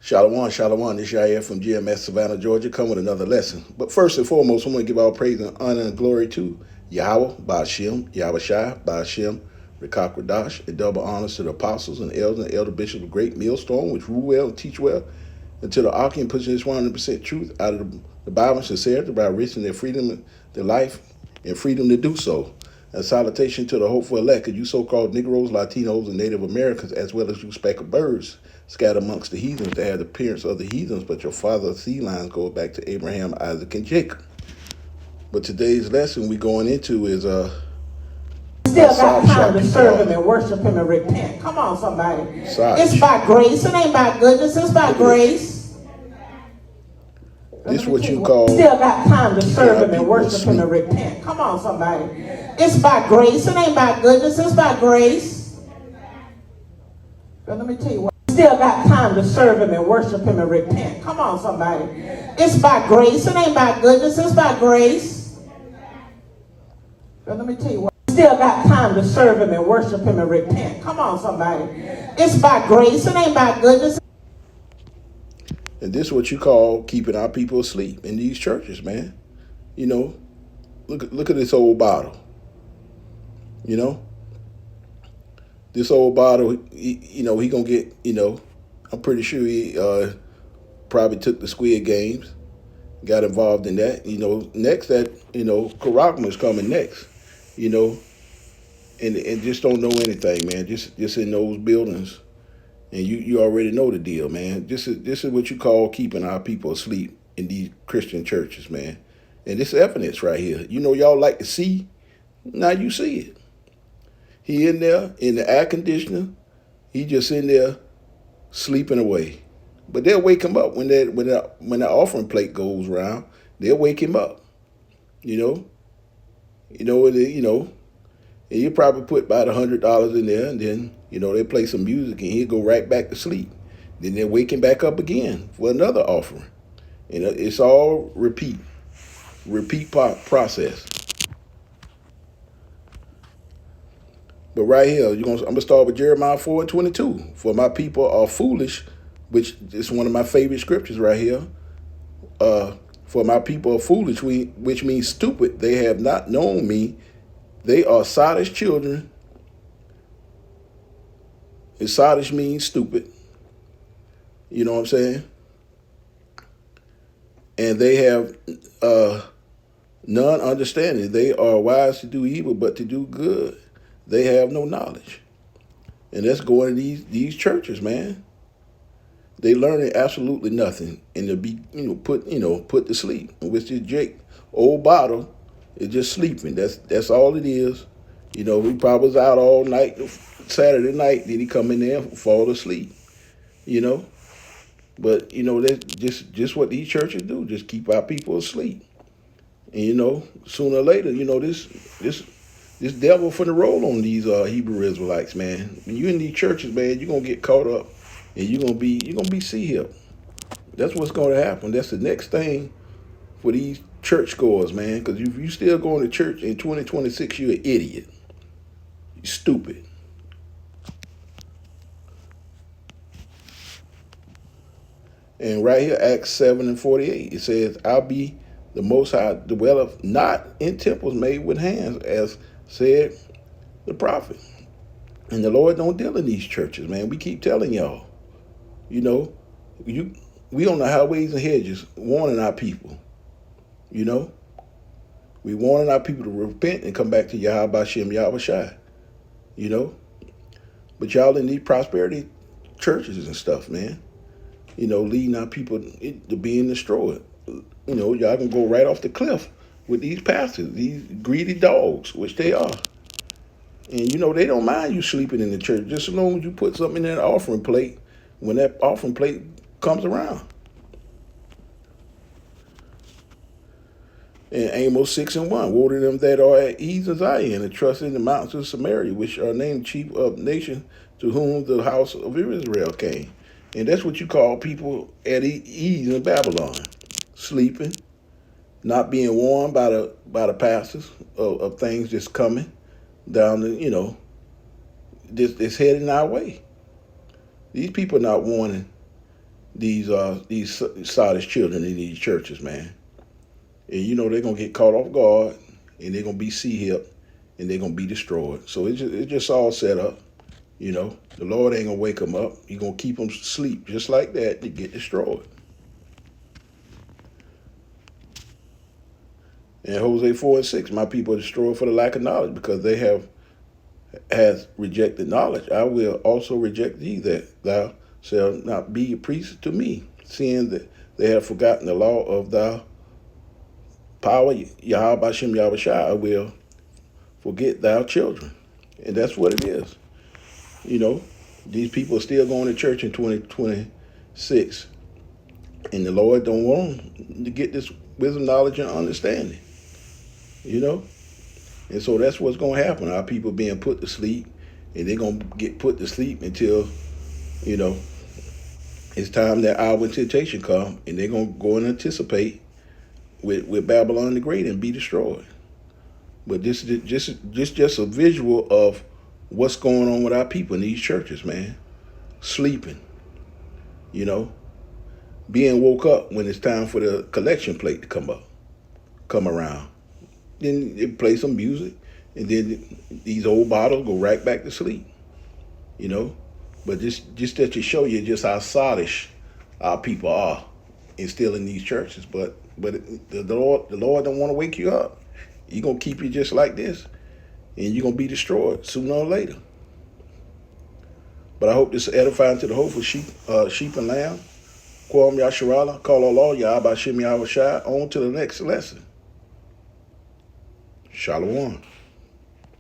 Shalom, shalom. This Yair from GMS Savannah, Georgia, come with another lesson. But first and foremost, I want to give all praise and honor and glory to Yahweh, Ba'ashem, Yahweh Shai, Ba'ashem, Rekakwadash, and double honors to the apostles and elder bishops of great millstone, which rule well and teach well, and to the Archon pushing this 100% truth out of the Bible and sincerity by risking their freedom, their life, and freedom to do so. A salutation to the hopeful elect, you so-called Negroes, Latinos, and Native Americans, as well as you speckled birds, scattered amongst the heathens that have the appearance of the heathens, but your father's seed lines go back to Abraham, Isaac, and Jacob. But today's lesson we going into is still got time to serve him and worship him and repent. Come on, somebody. It's by grace. It ain't by goodness. It's by grace. This is what you call still got time to serve him and worship him and repent. Come on, somebody. It's by grace. It ain't by goodness. It's by grace. But let me tell you what. Still got time to serve him and worship him and repent. Come on, somebody. It's by grace. It ain't by goodness. It's by grace. But let me tell you what. Still got time to serve him and worship him and repent. Come on, somebody. It's by grace. It ain't by goodness. And this is what you call keeping our people asleep in these churches, man. You know, look at this old bottle. You know, this old bottle, he gonna get, I'm pretty sure he probably took the Squid Games, got involved in that. Next Karakma is coming next, and just don't know anything, man. Just in those buildings. And you already know the deal, man. This is what you call keeping our people asleep in these Christian churches, man. And this evidence right here. Y'all like to see. Now you see it. He in there in the air conditioner. He just in there sleeping away. But they'll wake him up when the offering plate goes around. They'll wake him up. And you probably put about $100 in there, and then they play some music, and he'll go right back to sleep. Then they wake him back up again for another offering, and it's all repeat process. But right here, I'm gonna start with Jeremiah 4:22. For my people are foolish, which is one of my favorite scriptures right here. For my people are foolish, which means stupid. They have not known me. They are sottish children. And sottish means stupid. You know what I'm saying? And they have none understanding. They are wise to do evil, but to do good, they have no knowledge. And that's going to these churches, man. They learning absolutely nothing, and to be put to sleep. Which is Jake, old bottle. It's just sleeping. That's all it is. He probably was out all night, Saturday night. Then he come in there and fall asleep. But that's just what these churches do. Just keep our people asleep. And sooner or later, this devil finna roll on these Hebrew Israelites, man. When you in these churches, man, you're gonna get caught up, and you're gonna be see-hip. That's what's gonna happen. That's the next thing for these church goers, man. Because if you still going to church in 2026, you're an idiot. You're stupid. And right here, Acts 7:48, it says, I'll be the Most High dwelleth not in temples made with hands, as said the prophet. And the Lord don't deal in these churches, man. We keep telling y'all, we on the highways and hedges warning our people. We warning our people to repent and come back to Yahweh Ba'ashem, Yahweh Shai. But y'all in these prosperity churches and stuff, man. Leading our people to being destroyed. Y'all can go right off the cliff with these pastors, these greedy dogs, which they are. And they don't mind you sleeping in the church, just as long as you put something in that offering plate when that offering plate comes around. And Amos 6:1, woe to them that are at ease in Zion and trust in the mountains of Samaria, which are named chief of nations, to whom the house of Israel came. And that's what you call people at ease in Babylon, sleeping, not being warned by the pastors of things just coming down the, this heading our way. These people are not warning these Sardis children in these churches, man. And you know they're gonna get caught off guard, and they're gonna be hip, and they're gonna be destroyed. So it's just all set up. You know, the Lord ain't gonna wake them up. He gonna keep them asleep just like that to get destroyed. And Hosea 4:6, my people are destroyed for the lack of knowledge, because they has rejected knowledge. I will also reject thee, that thou shalt not be a priest to me, seeing that they have forgotten the law of thy power, Yahweh Bashem Yahweh Shai. I will forget thy children. And that's what it is. You know, these people are still going to church in 2026. And the Lord don't want them to get this wisdom, knowledge, and understanding. You know? And so that's what's going to happen. Our people being put to sleep, and they're going to get put to sleep until, you know, it's time that hour of temptation come, and they're going to go and anticipate with Babylon the Great and be destroyed. But this is just a visual of what's going on with our people in these churches, man. Sleeping, you know, being woke up when it's time for the collection plate to come around. Then they play some music, and then these old bottles go right back to sleep, you know. But just that to show you just how sottish our people are, and still in these churches. But the Lord don't want to wake you up. He's gonna keep you just like this, and you're gonna be destroyed sooner or later. But I hope this is edifying to the hope of sheep and lamb. Kwam Yasharala, call Allah, Yahweh Shem Yahweh Shai. On to the next lesson. Shalom.